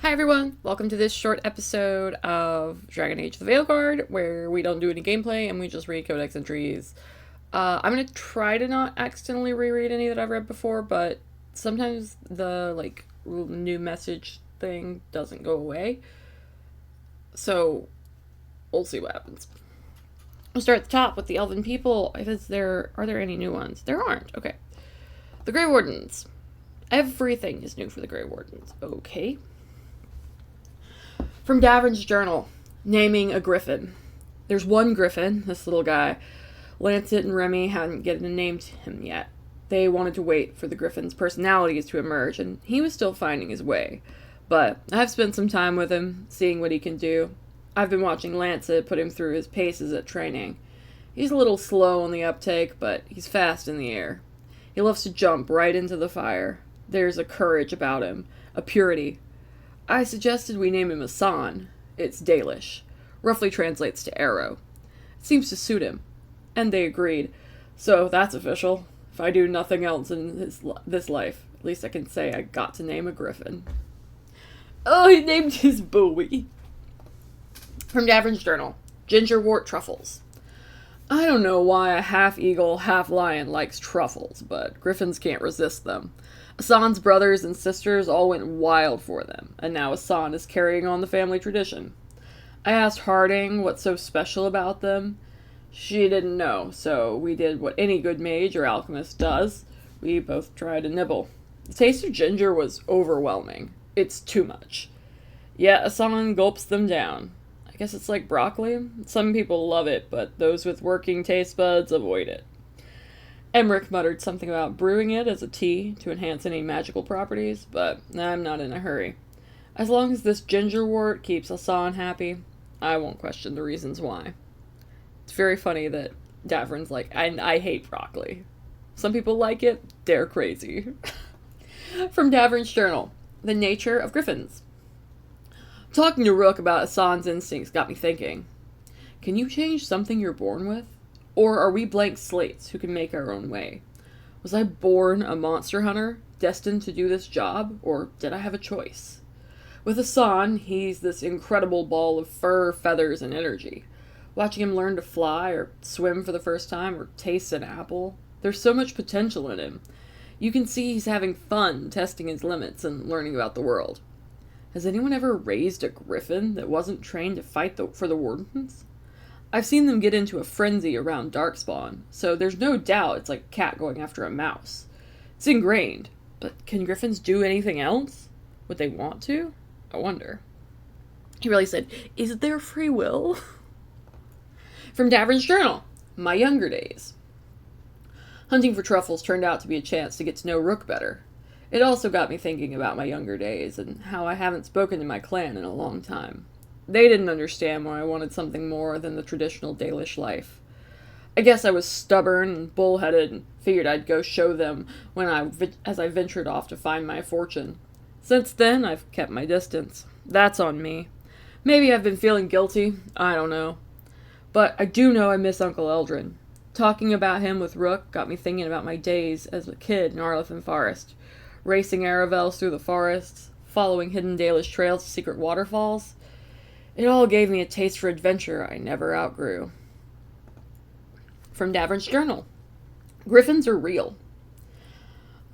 Hi everyone, welcome to this short episode of Dragon Age the Veilguard, where we don't do any gameplay and we just read codex entries. I'm gonna try to not accidentally reread any that I've read before, but sometimes the new message thing doesn't go away. So we'll see what happens. We'll start at the top with the Elven people. Are there any new ones? There aren't. Okay. The Grey Wardens. Everything is new for the Grey Wardens. Okay. From Davern's journal, naming a griffin. There's one griffin, this little guy. Lancet and Remy hadn't given a name to him yet. They wanted to wait for the griffin's personalities to emerge, and he was still finding his way. But I've spent some time with him, seeing what he can do. I've been watching Lancet put him through his paces at training. He's a little slow on the uptake, but he's fast in the air. He loves to jump right into the fire. There's a courage about him, a purity. I suggested we name him Asan. It's Dalish. Roughly translates to arrow. It seems to suit him. And they agreed. So that's official. If I do nothing else in this life, at least I can say I got to name a griffin. Oh, he named his buoy. From Davern's journal. Gingerwort truffles. I don't know why a half-eagle, half-lion likes truffles, but griffins can't resist them. Asan's brothers and sisters all went wild for them, and now Asan is carrying on the family tradition. I asked Harding what's so special about them. She didn't know, so we did what any good mage or alchemist does. We both tried a nibble. The taste of ginger was overwhelming. It's too much. Yet Asan gulps them down. I guess it's like broccoli. Some people love it, but those with working taste buds avoid it. Emmerich muttered something about brewing it as a tea to enhance any magical properties, but I'm not in a hurry. As long as this gingerwort keeps Asan happy, I won't question the reasons why. It's very funny that Davern's like, I hate broccoli. Some people like it, they're crazy. From Davern's journal, The Nature of Griffins. Talking to Rook about Asan's instincts got me thinking. Can you change something you're born with? Or are we blank slates who can make our own way? Was I born a monster hunter, destined to do this job, or did I have a choice? With Asan, he's this incredible ball of fur, feathers, and energy. Watching him learn to fly, or swim for the first time, or taste an apple, there's so much potential in him. You can see he's having fun testing his limits and learning about the world. Has anyone ever raised a griffin that wasn't trained to fight for the Wardens? I've seen them get into a frenzy around Darkspawn, so there's no doubt it's like a cat going after a mouse. It's ingrained, but can griffins do anything else? Would they want to? I wonder. He really said, is there free will? From Davern's journal, My Younger Days. Hunting for truffles turned out to be a chance to get to know Rook better. It also got me thinking about my younger days and how I haven't spoken to my clan in a long time. They didn't understand why I wanted something more than the traditional Dalish life. I guess I was stubborn and bullheaded and figured I'd go show them as I ventured off to find my fortune. Since then, I've kept my distance. That's on me. Maybe I've been feeling guilty, I don't know. But I do know I miss Uncle Eldrin. Talking about him with Rook got me thinking about my days as a kid in Arlithan Forest. Racing Aravels through the forests, following hidden Dalish trails to secret waterfalls. It all gave me a taste for adventure I never outgrew. From Davern's journal. Griffins are real.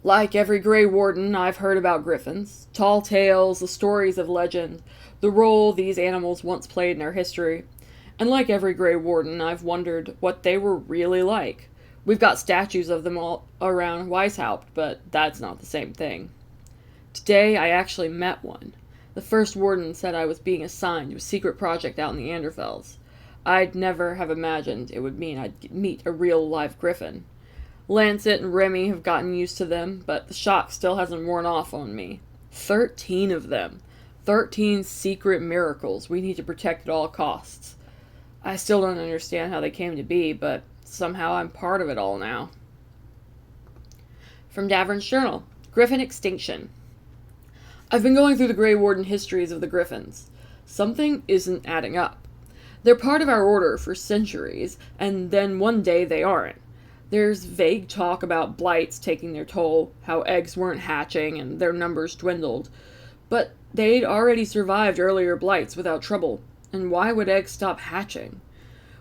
Like every Grey Warden, I've heard about griffins. Tall tales, the stories of legend, the role these animals once played in our history. And like every Grey Warden, I've wondered what they were really like. We've got statues of them all around Weishaupt, but that's not the same thing. Today, I actually met one. The first warden said I was being assigned to a secret project out in the Anderfels. I'd never have imagined it would mean I'd meet a real live griffin. Lancet and Remy have gotten used to them, but the shock still hasn't worn off on me. 13 of them. 13 secret miracles we need to protect at all costs. I still don't understand how they came to be, but somehow I'm part of it all now. From Davern's journal, Griffin Extinction. I've been going through the Grey Warden histories of the Griffins. Something isn't adding up. They're part of our order for centuries, and then one day they aren't. There's vague talk about blights taking their toll, how eggs weren't hatching and their numbers dwindled. But They'd already survived earlier blights without trouble, and why would eggs stop hatching?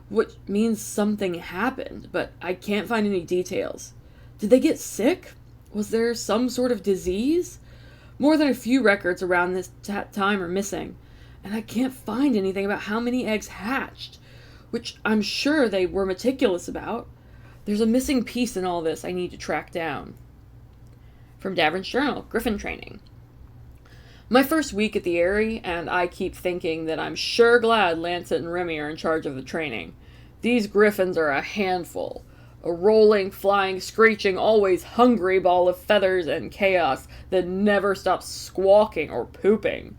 Which means something happened, but I can't find any details. Did they get sick? Was there some sort of disease? More than a few records around this time are missing, and I can't find anything about how many eggs hatched, which I'm sure they were meticulous about. There's a missing piece in all this I need to track down. From Davern's Journal, Griffin Training. My first week at the Eyrie, and I keep thinking that I'm sure glad Lancet and Remy are in charge of the training. These griffins are a handful. A rolling, flying, screeching, always hungry ball of feathers and chaos that never stops squawking or pooping.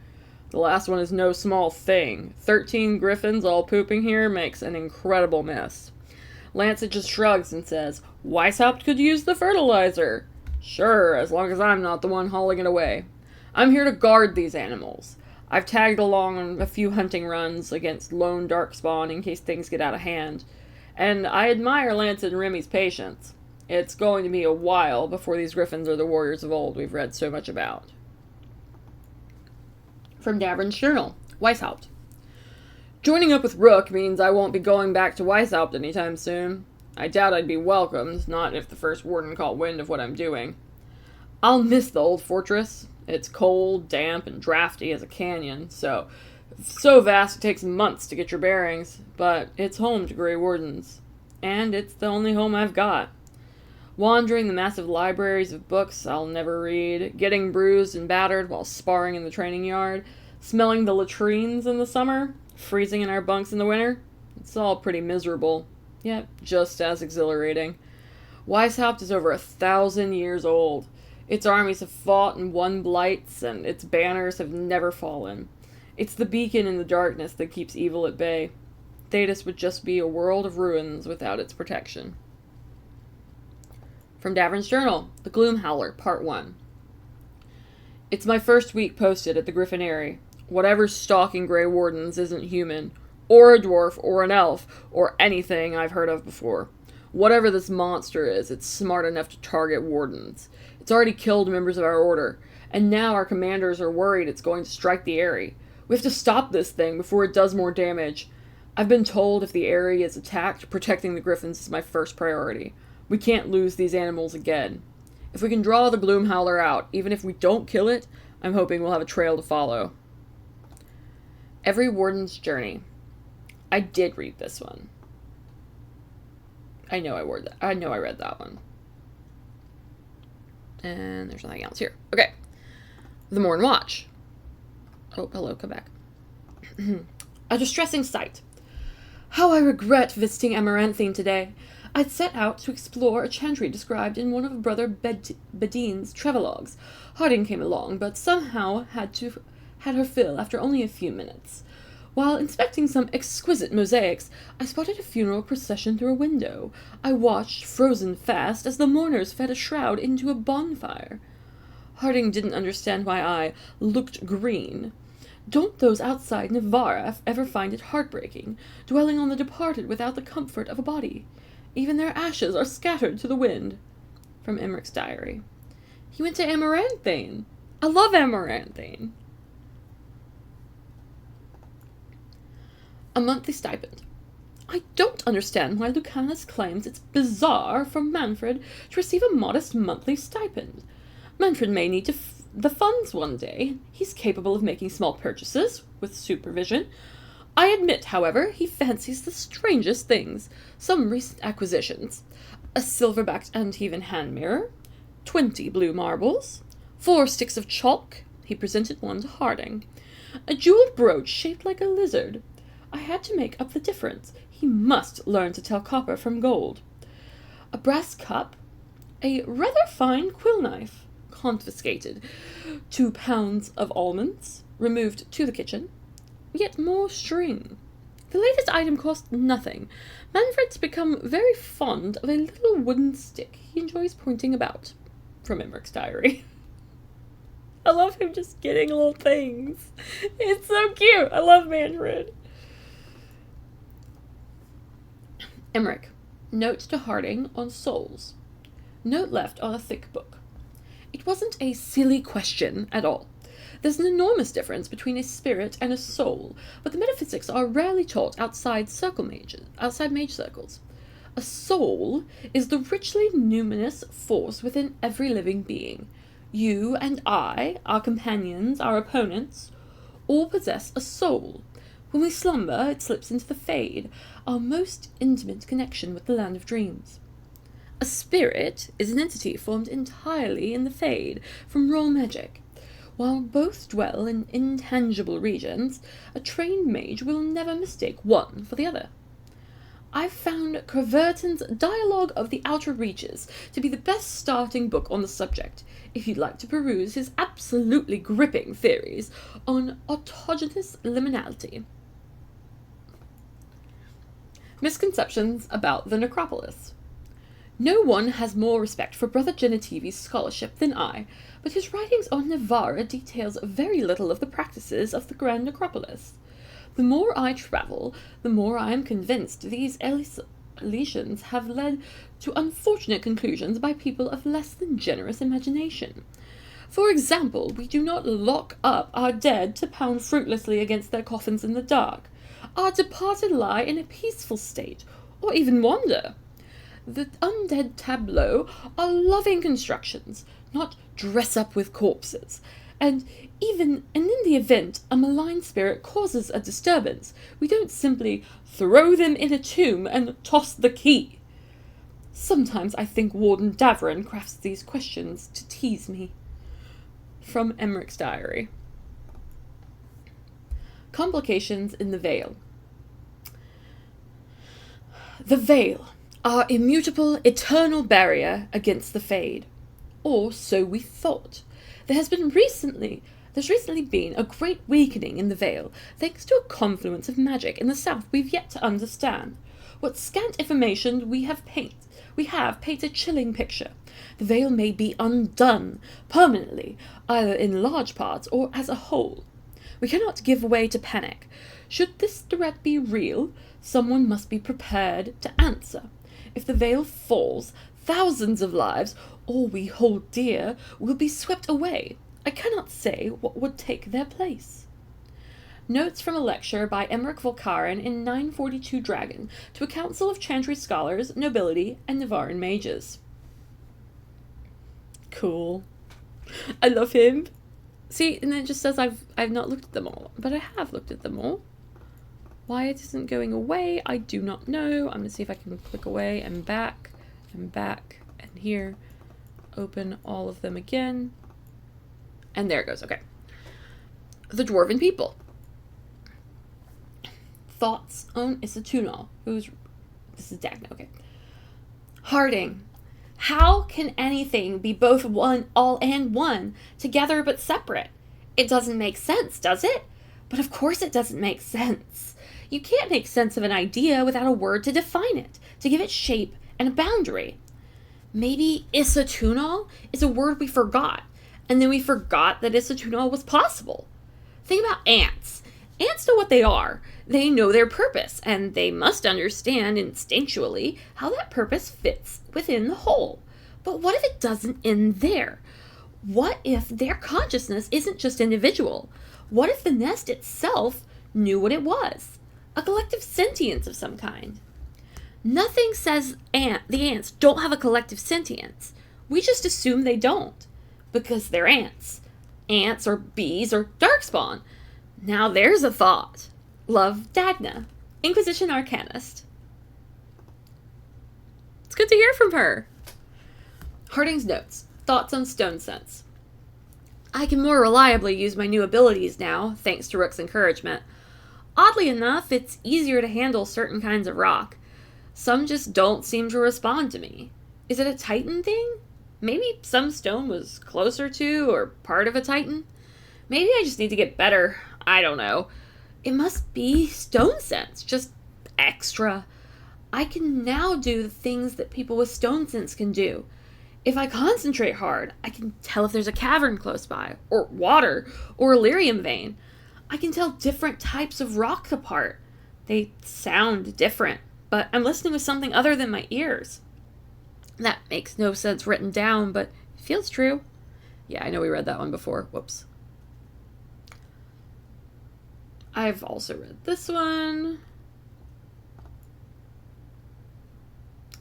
The last one is no small thing. 13 griffins all pooping here makes an incredible mess. Lancet just shrugs and says, Weishaupt could use the fertilizer. Sure, as long as I'm not the one hauling it away. I'm here to guard these animals. I've tagged along on a few hunting runs against lone darkspawn in case things get out of hand. And I admire Lancet and Remy's patience. It's going to be a while before these griffins are the warriors of old we've read so much about. From Davern's Journal, Weishaupt. Joining up with Rook means I won't be going back to Weishaupt anytime soon. I doubt I'd be welcomed, not if the first warden caught wind of what I'm doing. I'll miss the old fortress. It's cold, damp, and drafty as a canyon, so vast it takes months to get your bearings, but it's home to Grey Wardens. And it's the only home I've got. Wandering the massive libraries of books I'll never read, getting bruised and battered while sparring in the training yard, smelling the latrines in the summer, freezing in our bunks in the winter. It's all pretty miserable, yet just as exhilarating. Weishaupt is over 1,000 years old. Its armies have fought and won blights, and its banners have never fallen. It's the beacon in the darkness that keeps evil at bay. Thedas would just be a world of ruins without its protection. From Davern's Journal, The Gloom Howler, Part 1. It's my first week posted at the Griffin Eyrie. Whatever's stalking Grey Wardens isn't human, or a dwarf, or an elf, or anything I've heard of before. Whatever this monster is, it's smart enough to target wardens. It's already killed members of our order, and now our commanders are worried it's going to strike the Eyrie. We have to stop this thing before it does more damage. I've been told if the Eyrie is attacked, protecting the griffins is my first priority. We can't lose these animals again. If we can draw the Gloom Howler out, even if we don't kill it, I'm hoping we'll have a trail to follow. Every Warden's Journey. I did read this one. I know I read that one. And there's nothing else here. Okay. The Morn Watch. Oh, hello, come back. A distressing sight. How I regret visiting Amaranthine today. I'd set out to explore a chantry described in one of Brother Bedine's travelogues. Harding came along, but somehow had her fill after only a few minutes. While inspecting some exquisite mosaics, I spotted a funeral procession through a window. I watched, frozen fast, as the mourners fed a shroud into a bonfire. Harding didn't understand why I looked green. Don't those outside Navarra ever find it heartbreaking, dwelling on the departed without the comfort of a body? Even their ashes are scattered to the wind. From Emmerich diary. He went to Amaranthine. I love Amaranthine. A monthly stipend. I don't understand why Lucanus claims it's bizarre for Manfred to receive a modest monthly stipend. Manfred may need the funds one day. He's capable of making small purchases, with supervision. I admit, however, he fancies the strangest things. Some recent acquisitions. A silver-backed Antivan hand mirror, 20 blue marbles, 4 sticks of chalk. He presented one to Harding. A jeweled brooch shaped like a lizard. I had to make up the difference. He must learn to tell copper from gold. A brass cup, a rather fine quill knife, confiscated, 2 pounds of almonds, removed to the kitchen, yet more string. The latest item cost nothing. Manfred's become very fond of a little wooden stick he enjoys pointing about. From Emmerich's diary. I love him just getting little things. It's so cute. I love Manfred. Emmerich. Note to Harding on souls. Note left on a thick book. It wasn't a silly question at all. There's an enormous difference between a spirit and a soul, but the metaphysics are rarely taught outside mage circles. A soul is the richly numinous force within every living being. You and I, our companions, our opponents, all possess a soul. When we slumber, it slips into the Fade, our most intimate connection with the land of dreams. A spirit is an entity formed entirely in the Fade from raw magic. While both dwell in intangible regions, a trained mage will never mistake one for the other. I've found Creverton's Dialogue of the Outer Reaches to be the best starting book on the subject, if you'd like to peruse his absolutely gripping theories on autogenous liminality. Misconceptions about the necropolis. No one has more respect for Brother Genetivi's scholarship than I, but his writings on Navarra details very little of the practices of the Grand Necropolis. The more I travel, the more I am convinced these lesions have led to unfortunate conclusions by people of less than generous imagination. For example, we do not lock up our dead to pound fruitlessly against their coffins in the dark. Our departed lie in a peaceful state, or even wander. The undead tableaux are loving constructions, not dress up with corpses, and in the event a malign spirit causes a disturbance, we don't simply throw them in a tomb and toss the key. Sometimes I think Warden Davern crafts these questions to tease me. From Emmerich's diary. Complications in the Veil. The Veil, our immutable, eternal barrier against the Fade. Or so we thought. There's recently been a great weakening in the Veil, thanks to a confluence of magic in the south we've yet to understand. What scant information we have paints a chilling picture. The Veil may be undone permanently, either in large parts or as a whole. We cannot give way to panic. Should this threat be real, someone must be prepared to answer. If the Veil falls, thousands of lives, all we hold dear, will be swept away. I cannot say what would take their place. Notes from a lecture by Emmerich Volkaren in 942 Dragon to a council of Chantry scholars, nobility, and Navarran mages. Cool. I love him. See, and it just says I've not looked at them all, but I have looked at them all. Why it isn't going away, I do not know. I'm going to see if I can click away and back, and here. Open all of them again. And there it goes, okay. The Dwarven People. Thoughts on Isatunal. This is Dagna, okay. Harding. How can anything be both one, all and one, together but separate? It doesn't make sense, does it? But of course it doesn't make sense. You can't make sense of an idea without a word to define it, to give it shape and a boundary. Maybe Isatunal is a word we forgot, and then we forgot that Isatunal was possible. Think about ants. Ants know what they are. They know their purpose, and they must understand instinctually how that purpose fits within the whole. But what if it doesn't end there? What if their consciousness isn't just individual? What if the nest itself knew what it was? A collective sentience of some kind. Nothing says the ants don't have a collective sentience. We just assume they don't, because they're ants. Ants or bees or darkspawn. Now there's a thought. Love, Dagna, Inquisition Arcanist. It's good to hear from her. Harding's notes. Thoughts on stone sense. I can more reliably use my new abilities now, thanks to Rook's encouragement. Oddly enough, it's easier to handle certain kinds of rock. Some just don't seem to respond to me. Is it a Titan thing? Maybe some stone was closer to or part of a Titan? Maybe I just need to get better. I don't know. It must be stone sense, just extra. I can now do the things that people with stone sense can do. If I concentrate hard, I can tell if there's a cavern close by, or water, or a lyrium vein. I can tell different types of rock apart. They sound different, but I'm listening with something other than my ears. That makes no sense written down, but it feels true. Yeah, I know we read that one before. Whoops. I've also read this one.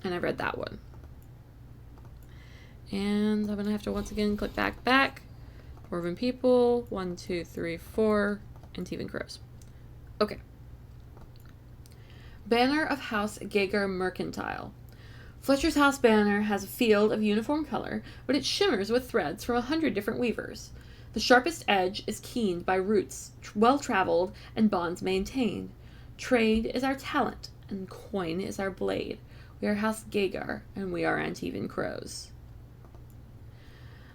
And I read that one. And I'm going to have to once again click back. Dwarven People, 1, 2, 3, 4, and Teven Crows. Okay. Banner of House Ghaegar Mercantile. Fletcher's House banner has a field of uniform color, but it shimmers with threads from 100 different weavers. The sharpest edge is keened by roots well-traveled and bonds maintained. Trade is our talent, and coin is our blade. We are House Ghaegar, and we are Antevan Crows.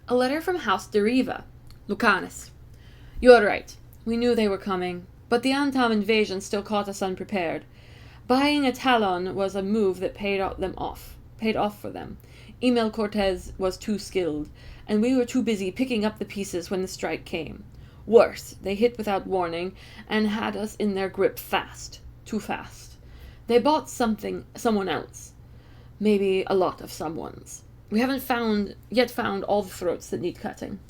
A letter from House Deriva. Lucanus. You are right. We knew they were coming, but the Antam invasion still caught us unprepared. Buying a Talon was a move that paid off for them. Emil Cortez was too skilled, and we were too busy picking up the pieces when the strike came. Worse, they hit without warning and had us in their grip fast. Too fast. They bought someone else. Maybe a lot of someones. We haven't yet found all the throats that need cutting.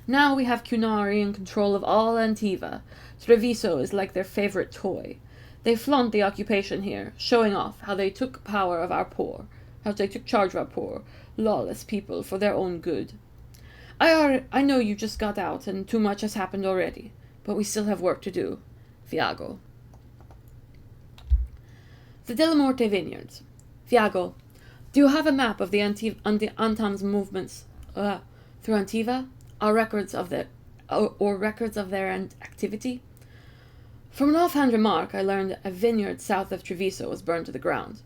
Now we have Cunari in control of all Antiva. Treviso is like their favorite toy. They flaunt the occupation here, showing off how they took charge of our poor, lawless people for their own good. I know you just got out and too much has happened already, but we still have work to do. Viago. The Delamorte Vineyards. Viago, do you have a map of the Antam's movements through Antiva, or records of their activity? From an offhand remark, I learned a vineyard south of Treviso was burned to the ground.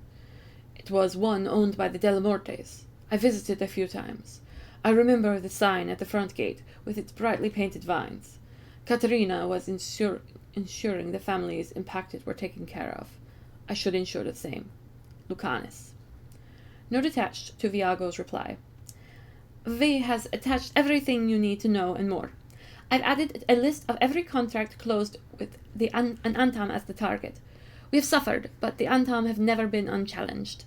It was one owned by the Delamortes. I visited a few times. I remember the sign at the front gate with its brightly painted vines. Caterina was ensuring the families impacted were taken care of. I should ensure the same. Lucanus. Note attached to Viago's reply. V has attached everything you need to know and more. I've added a list of every contract closed with an Antam as the target. We have suffered, but the Antam have never been unchallenged.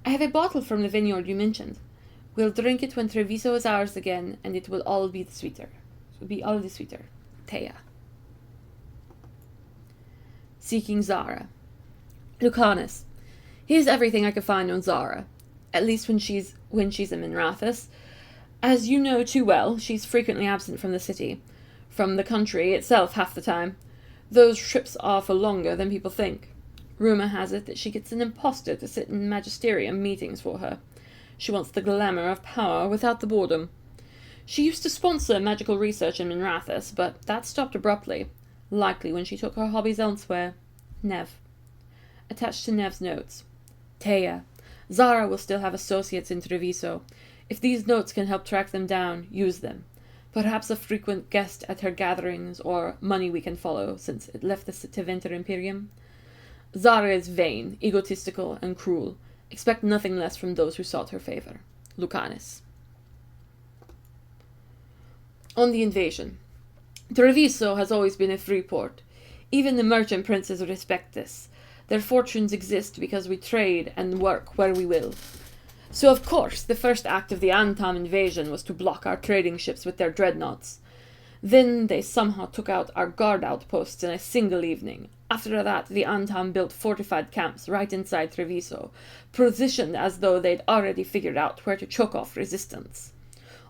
I have a bottle from the vineyard you mentioned. We'll drink it when Treviso is ours again, and it will all be the sweeter. Thea. Seeking Zara. Lucanus. Here's everything I could find on Zara, at least when she's in Minrathous. As you know too well, she's frequently absent from the city, from the country itself half the time. Those trips are for longer than people think. Rumor has it that she gets an impostor to sit in magisterium meetings for her. She wants the glamour of power without the boredom. She used to sponsor magical research in Minrathous, but that stopped abruptly, likely when she took her hobbies elsewhere. Nev. Attached to Nev's notes. Thea. Zara will still have associates in Treviso. If these notes can help track them down, use them. Perhaps a frequent guest at her gatherings, or money we can follow, since it left the Teventer Imperium. Zara is vain, egotistical, and cruel. Expect nothing less from those who sought her favor. Lucanus. On the invasion. Treviso has always been a free port. Even the merchant princes respect this. Their fortunes exist because we trade and work where we will. So, of course, the first act of the Antam invasion was to block our trading ships with their dreadnoughts. Then they somehow took out our guard outposts in a single evening. After that, the Antam built fortified camps right inside Treviso, positioned as though they'd already figured out where to choke off resistance.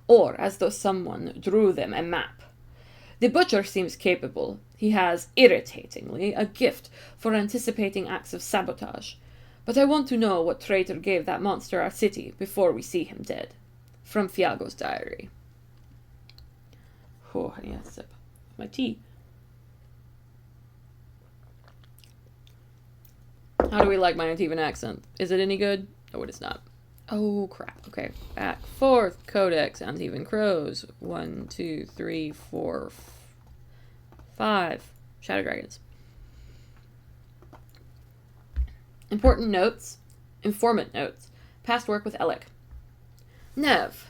Or as though someone drew them a map. The Butcher seems capable. He has, irritatingly, a gift for anticipating acts of sabotage. But I want to know what traitor gave that monster our city before we see him dead. From Fiago's diary. Oh, I need a sip of my tea. How do we like my Antivan accent? Is it any good? Oh, it is not. Oh, crap. Okay, back, forth, codex, Antevan Crows. 1, 2, 3, 4, 5. Shadow Dragons. Important notes. Informant notes. Past work with Elec. Nev.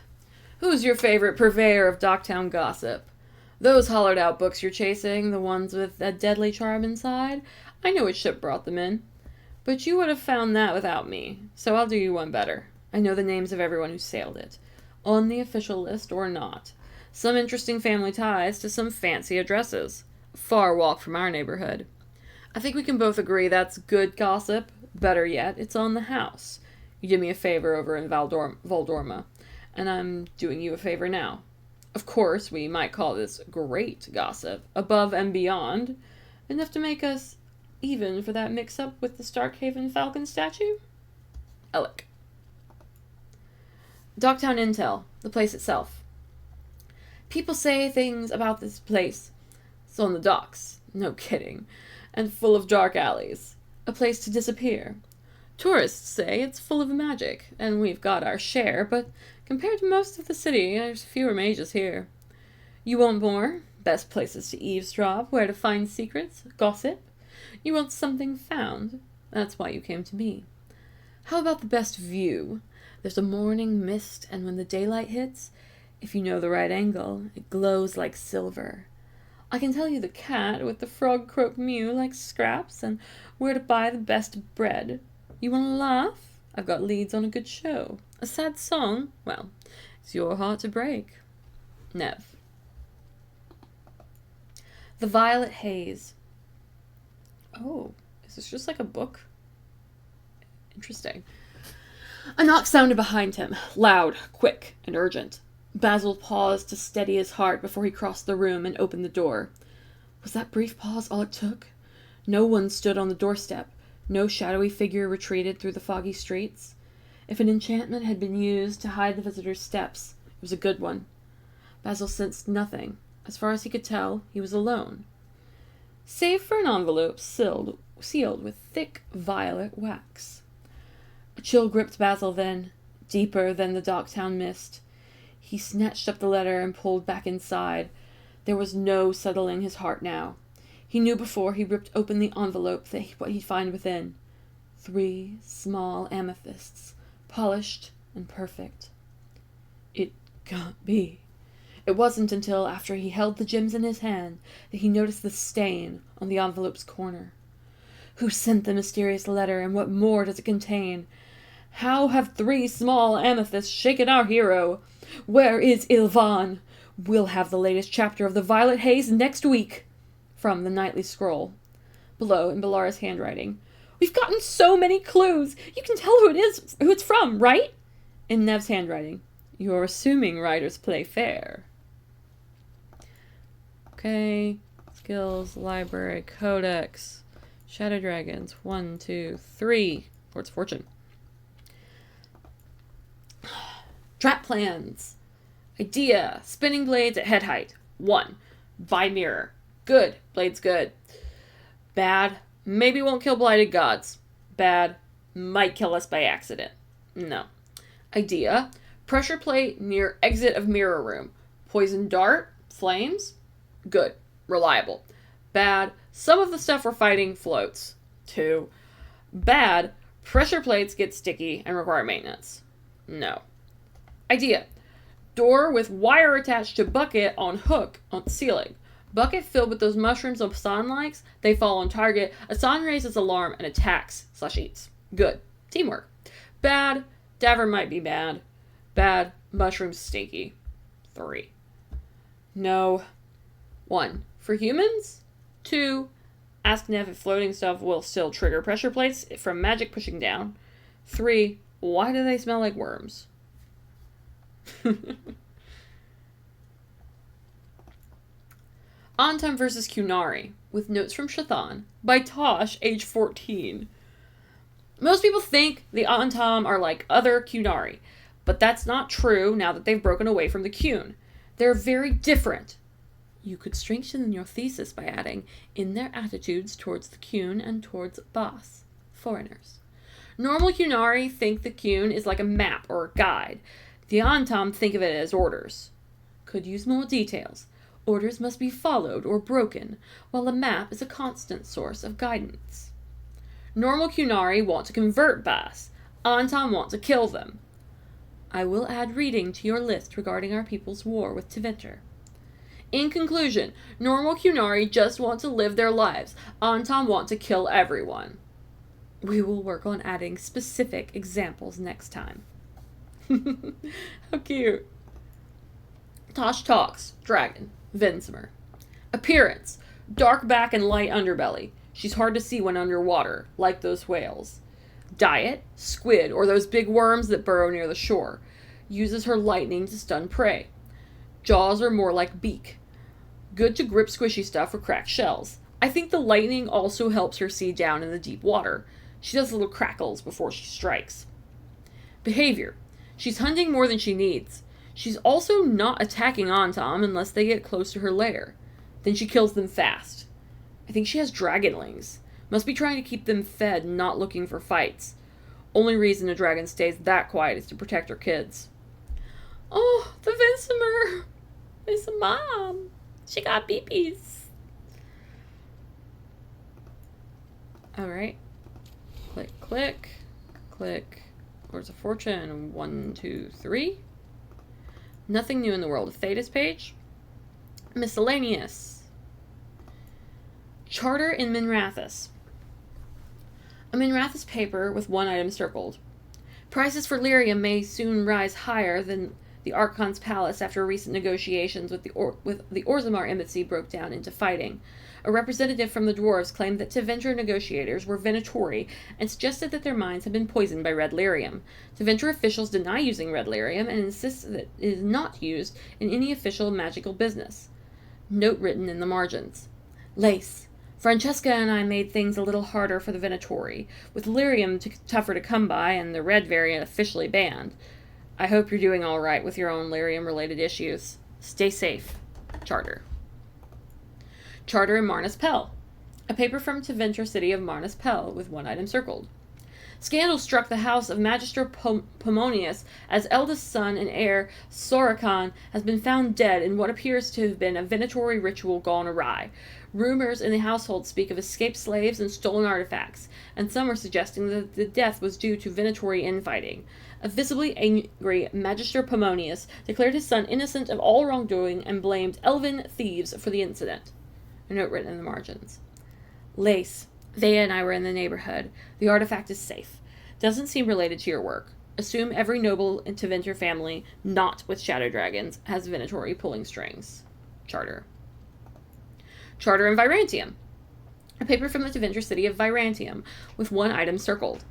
Who's your favorite purveyor of Docktown gossip? Those hollowed out books you're chasing, the ones with a deadly charm inside? I know which ship brought them in. But you would have found that without me, so I'll do you one better. I know the names of everyone who sailed it. On the official list or not. Some interesting family ties to some fancy addresses. far walk from our neighborhood. I think we can both agree that's good gossip. Better yet, it's on the house. You did me a favor over in Voldorma, and I'm doing you a favor now. Of course, we might call this great gossip, above and beyond, enough to make us even for that mix-up with the Starkhaven Falcon statue? Alec. Dogtown Intel, the place itself. People say things about this place. It's on the docks, no kidding, and full of dark alleys. A place to disappear. Tourists say it's full of magic, and we've got our share, but compared to most of the city, there's fewer mages here. You want more? Best places to eavesdrop, where to find secrets, gossip. You want something found. That's why you came to me. How about the best view? There's a morning mist, and when the daylight hits, if you know the right angle, it glows like silver. I can tell you the cat with the frog croak mew like scraps, and where to buy the best bread. You want to laugh? I've got leads on a good show. A sad song? Well, it's your heart to break. Nev. The Violet Haze. Oh, is this just like a book? Interesting. A knock sounded behind him, loud, quick, and urgent. Basil paused to steady his heart before he crossed the room and opened the door. Was that brief pause all it took? No one stood on the doorstep. No shadowy figure retreated through the foggy streets. If an enchantment had been used to hide the visitor's steps, it was a good one. Basil sensed nothing. As far as he could tell, he was alone. Save for an envelope sealed with thick violet wax. A chill gripped Basil then, deeper than the Docktown mist. He snatched up the letter and pulled back inside. There was no settling his heart now. He knew before he ripped open the envelope what he'd find within. 3 small amethysts, polished and perfect. It can't be. It wasn't until after he held the gems in his hand that he noticed the stain on the envelope's corner. Who sent the mysterious letter, and what more does it contain? How have 3 small amethysts shaken our hero? Where is Ilvan? We'll have the latest chapter of the Violet Haze next week. From the Nightly Scroll. Below, in Belara's handwriting. We've gotten so many clues. You can tell who it's from, right? In Nev's handwriting. You're assuming writers play fair. Okay. Skills, library, codex, shadow dragons. 1, 2, 3. Lord's Fortune. Trap plans. Idea. Spinning blades at head height. 1. By mirror. Good. Blade's good. Bad. Maybe won't kill blighted gods. Bad. Might kill us by accident. No. Idea. Pressure plate near exit of mirror room. Poison dart. Flames. Good. Reliable. Bad. Some of the stuff we're fighting floats. 2. Bad. Pressure plates get sticky and require maintenance. No. Idea. Door with wire attached to bucket on hook on ceiling. Bucket filled with those mushrooms Asan likes. They fall on target. Asan raises alarm and attacks/eats. Good. Teamwork. Bad. Daver might be bad. Bad. Mushrooms stinky. 3. No. 1. For humans? 2. Ask Nev if floating stuff will still trigger pressure plates from magic pushing down. 3. Why do they smell like worms? Antam vs. Cunari, with notes from Shathan, by Tosh, age 14. Most people think the Antam are like other Cunari, but that's not true now that they've broken away from the Cun. They're very different. You could strengthen your thesis by adding in their attitudes towards the Cun and towards Bas, foreigners. Normal Cunari think the Cun is like a map or a guide. The Antam think of it as orders. Could use more details. Orders must be followed or broken, while a map is a constant source of guidance. Normal Cunari want to convert Bas. Antam want to kill them. I will add reading to your list regarding our people's war with Tevinter. In conclusion, normal Cunari just want to live their lives. Antam want to kill everyone. We will work on adding specific examples next time. How cute. Tosh talks. Dragon. Vinsmer. Appearance. Dark back and light underbelly. She's hard to see when underwater, like those whales. Diet, squid, or those big worms that burrow near the shore. Uses her lightning to stun prey. Jaws are more like beak. Good to grip squishy stuff or crack shells. I think the lightning also helps her see down in the deep water. She does little crackles before she strikes. Behavior. She's hunting more than she needs. She's also not attacking Antom unless they get close to her lair. Then she kills them fast. I think she has dragonlings. Must be trying to keep them fed, not looking for fights. Only reason a dragon stays that quiet is to protect her kids. Oh, the Vinsimer! It's a mom. She got beepies. Alright. Click, click, click. Lords of Fortune. 1, 2, 3. Nothing new in the world of Thetis page. Miscellaneous. Charter in Minrathous. A Minrathous paper with one item circled. Prices for lyrium may soon rise higher than the Archon's palace after recent negotiations with the Orzammar embassy broke down into fighting. A representative from the dwarves claimed that Tevinter negotiators were Venatori and suggested that their minds had been poisoned by red lyrium. Tevinter officials deny using red lyrium and insist that it is not used in any official magical business. Note written in the margins. Lace. Francesca and I made things a little harder for the Venatori, with lyrium tougher to come by and the red variant officially banned. I hope you're doing all right with your own lyrium-related issues. Stay safe. Charter. Charter in Marnus Pell. A paper from Tevinter city of Marnus Pell, with one item circled. Scandal struck the house of Magister Pomonius as eldest son and heir Soricon has been found dead in what appears to have been a Venatori ritual gone awry. Rumors in the household speak of escaped slaves and stolen artifacts, and some are suggesting that the death was due to Venatori infighting. A visibly angry Magister Pomonius declared his son innocent of all wrongdoing and blamed elven thieves for the incident. A note written in the margins. Lace. Thea and I were in the neighborhood. The artifact is safe. Doesn't seem related to your work. Assume every noble in Tevinter family, not with shadow dragons, has Venatori pulling strings. Charter. Charter in Virantium. A paper from the Tevinter city of Virantium, with one item circled.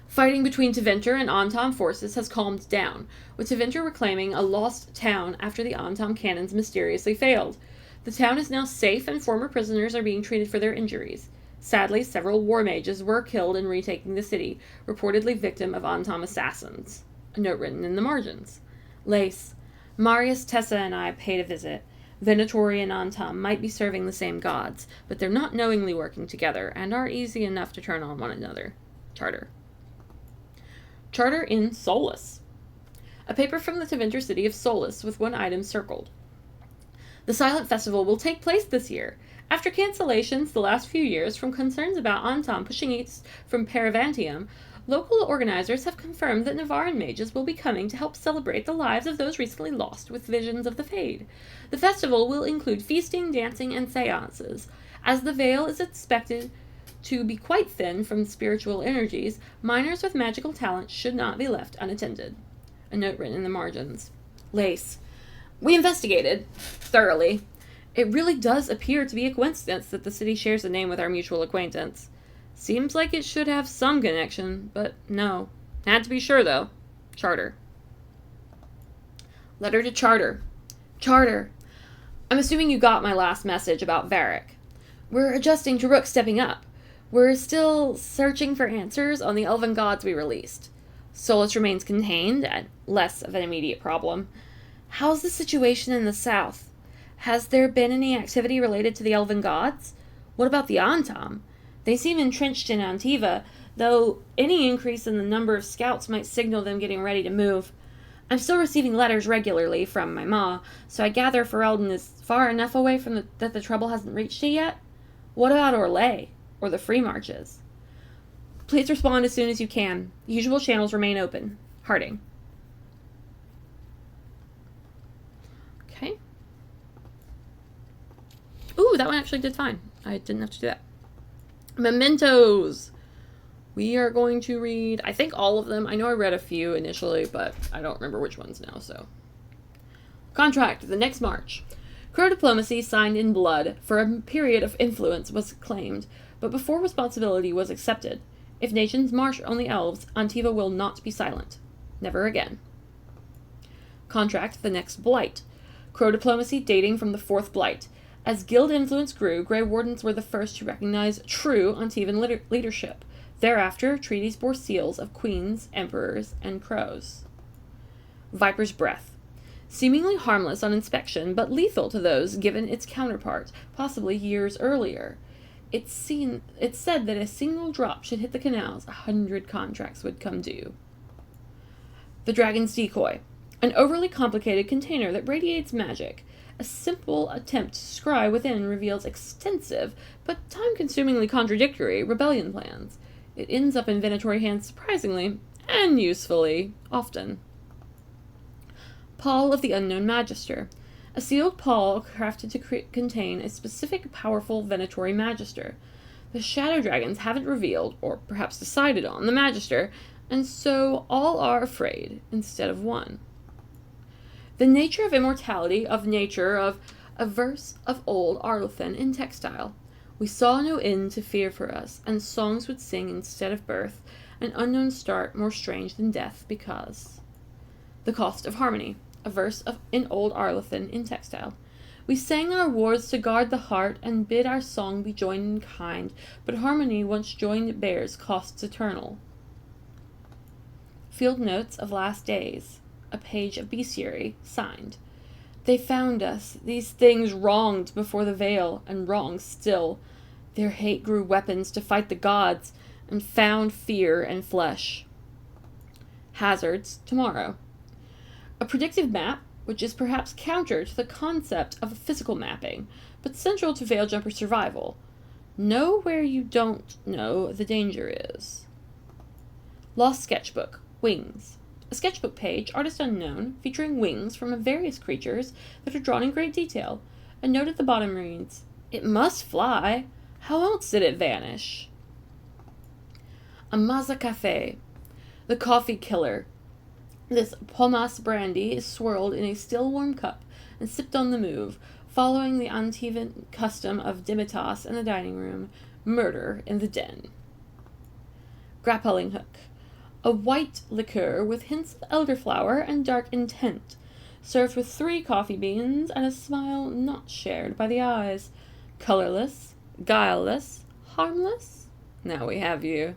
Fighting between Tevinter and Antom forces has calmed down, with Tevinter reclaiming a lost town after the Antom cannons mysteriously failed. The town is now safe and former prisoners are being treated for their injuries. Sadly, several war mages were killed in retaking the city, reportedly victim of Antom assassins. A note written in the margins. Lace. Marius, Tessa, and I paid a visit. Venatori and Antom might be serving the same gods, but they're not knowingly working together, and are easy enough to turn on one another. Charter. Charter in Solus. A paper from the Tevinter city of Solus, with one item circled. The Silent Festival will take place this year. After cancellations the last few years from concerns about Antom pushing east from Paravantium, local organizers have confirmed that Navaran mages will be coming to help celebrate the lives of those recently lost with visions of the Fade. The festival will include feasting, dancing, and seances. As the veil is expected to be quite thin from spiritual energies, minors with magical talent should not be left unattended. A note written in the margins. Lace. We investigated thoroughly. It really does appear to be a coincidence that the city shares a name with our mutual acquaintance. Seems like it should have some connection, but no. Had to be sure, though. Charter. Letter to Charter. Charter. I'm assuming you got my last message about Varric. We're adjusting to Rook stepping up. We're still searching for answers on the elven gods we released. Solus remains contained, and less of an immediate problem. How's the situation in the south? Has there been any activity related to the elven gods? What about the Antom? They seem entrenched in Antiva, though any increase in the number of scouts might signal them getting ready to move. I'm still receiving letters regularly from my ma, so I gather Ferelden is far enough away from that the trouble hasn't reached it yet. What about Orlais, or the Free Marches? Please respond as soon as you can. Usual channels remain open. Harding. Okay. Ooh, that one actually did fine. I didn't have to do that. Mementos. We are going to read, I think, all of them. I know I read a few initially, but I don't remember which ones now, so. Contract. The next March. Crow diplomacy signed in blood for a period of influence was claimed, but before responsibility was accepted. If nations march on the elves, Antiva will not be silent. Never again. Contract the next blight. Crow diplomacy dating from the fourth blight. As guild influence grew, Grey Wardens were the first to recognize true Antivan leadership. Thereafter, treaties bore seals of queens, emperors, and crows. Viper's Breath. Seemingly harmless on inspection, but lethal to those given its counterpart, possibly years earlier. It's said that a single drop should hit the canals, 100 contracts would come due. The Dragon's Decoy. An overly complicated container that radiates magic. A simple attempt to scry within reveals extensive, but time-consumingly contradictory, rebellion plans. It ends up in Venatori hands surprisingly, and usefully, often. Pall of the Unknown Magister. A sealed pall crafted to contain a specific powerful Venatori Magister. The Shadow Dragons haven't revealed, or perhaps decided on, the Magister, and so all are afraid, instead of one. The Nature of Immortality of Nature of a verse of old Arlothan in textile. We saw no end to fear for us, and songs would sing instead of birth, an unknown start more strange than death, because. The Cost of Harmony. A verse in old Arlothan in textile. We sang our wars to guard the heart, and bid our song be joined in kind, but harmony once joined bears costs eternal. Field Notes of Last Days. A page of bestiary, signed. They found us, these things wronged before the veil, and wrong still. Their hate grew weapons to fight the gods, and found fear and flesh. Hazards, tomorrow. A predictive map, which is perhaps counter to the concept of a physical mapping, but central to Veil-Jumper survival. Know where you don't know the danger is. Lost Sketchbook, Wings. A sketchbook page, artist unknown, featuring wings from various creatures that are drawn in great detail. A note at the bottom reads, "It must fly. How else did it vanish?" A Maza Café. The Coffee Killer. This Pomace brandy is swirled in a still warm cup and sipped on the move, following the Antivan custom of Dimitas in the dining room, murder in the den. Grappling Hook. A white liqueur with hints of elderflower and dark intent, served with 3 coffee beans and a smile not shared by the eyes. Colorless, guileless, harmless. Now we have you.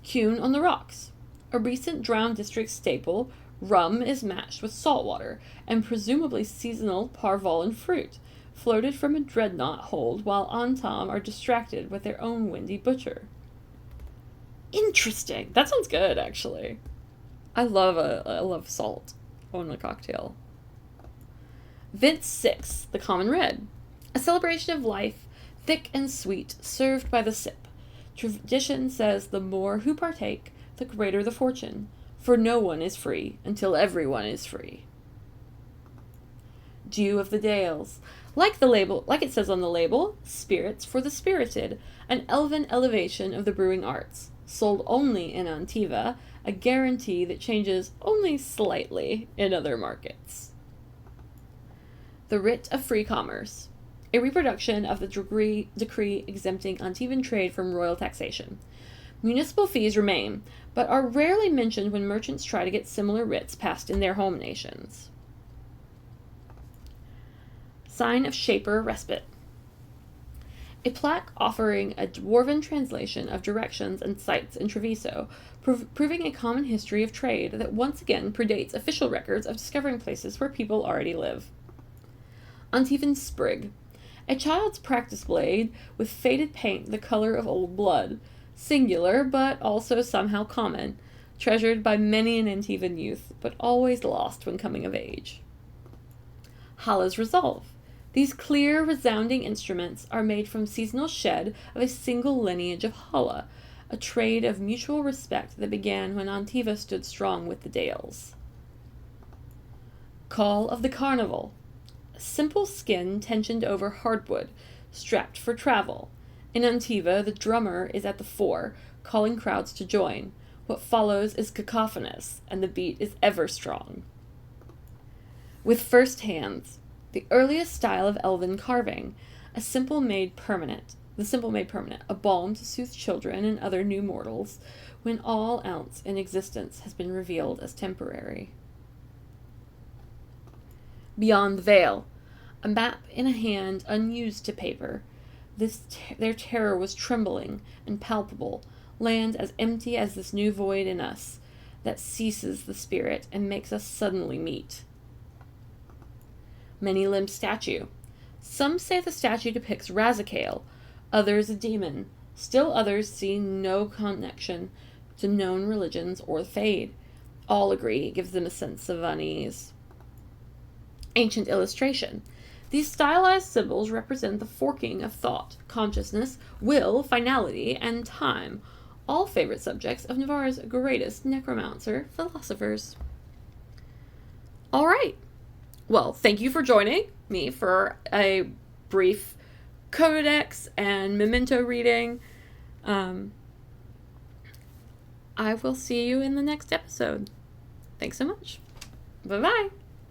Hewn on the Rocks. A recent Drowned District staple, rum is matched with salt water, and presumably seasonal parvolan fruit, floated from a dreadnought hold while Antam are distracted with their own windy butcher. Interesting. That sounds good, actually. I love salt on a cocktail. Vince 6, the Common Red. A celebration of life, thick and sweet, served by the sip. Tradition says the more who partake, the greater the fortune, for no one is free until everyone is free. Dew of the Dales. Like it says on the label, spirits for the spirited, an elven elevation of the brewing arts. Sold only in Antiva, a guarantee that changes only slightly in other markets. The Writ of Free Commerce. A reproduction of the decree exempting Antivan trade from royal taxation. Municipal fees remain, but are rarely mentioned when merchants try to get similar writs passed in their home nations. Sign of Shaper Respite. A plaque offering a dwarven translation of directions and sites in Treviso, proving a common history of trade that once again predates official records of discovering places where people already live. Antivan Sprig. A child's practice blade with faded paint the color of old blood. Singular, but also somehow common, treasured by many an Antivan youth, but always lost when coming of age. Hala's Resolve. These clear, resounding instruments are made from seasonal shed of a single lineage of Hala, a trade of mutual respect that began when Antiva stood strong with the Dales. Call of the Carnival. A simple skin tensioned over hardwood, strapped for travel. In Antiva, the drummer is at the fore, calling crowds to join. What follows is cacophonous, and the beat is ever strong. with first hands, the earliest style of elven carving, the simple made permanent, a balm to soothe children and other new mortals, when all else in existence has been revealed as temporary. Beyond the veil, a map in a hand unused to paper. Their terror was trembling and palpable, land as empty as this new void in us that ceases the spirit and makes us suddenly meet. Many-limbed statue. Some say the statue depicts Razakale, others a demon. Still others see no connection to known religions or the Fade. All agree it gives them a sense of unease. Ancient illustration. These stylized symbols represent the forking of thought, consciousness, will, finality, and time, all favorite subjects of Navarre's greatest necromancer philosophers. All right. Well, thank you for joining me for a brief codex and memento reading. I will see you in the next episode. Thanks so much. Bye-bye.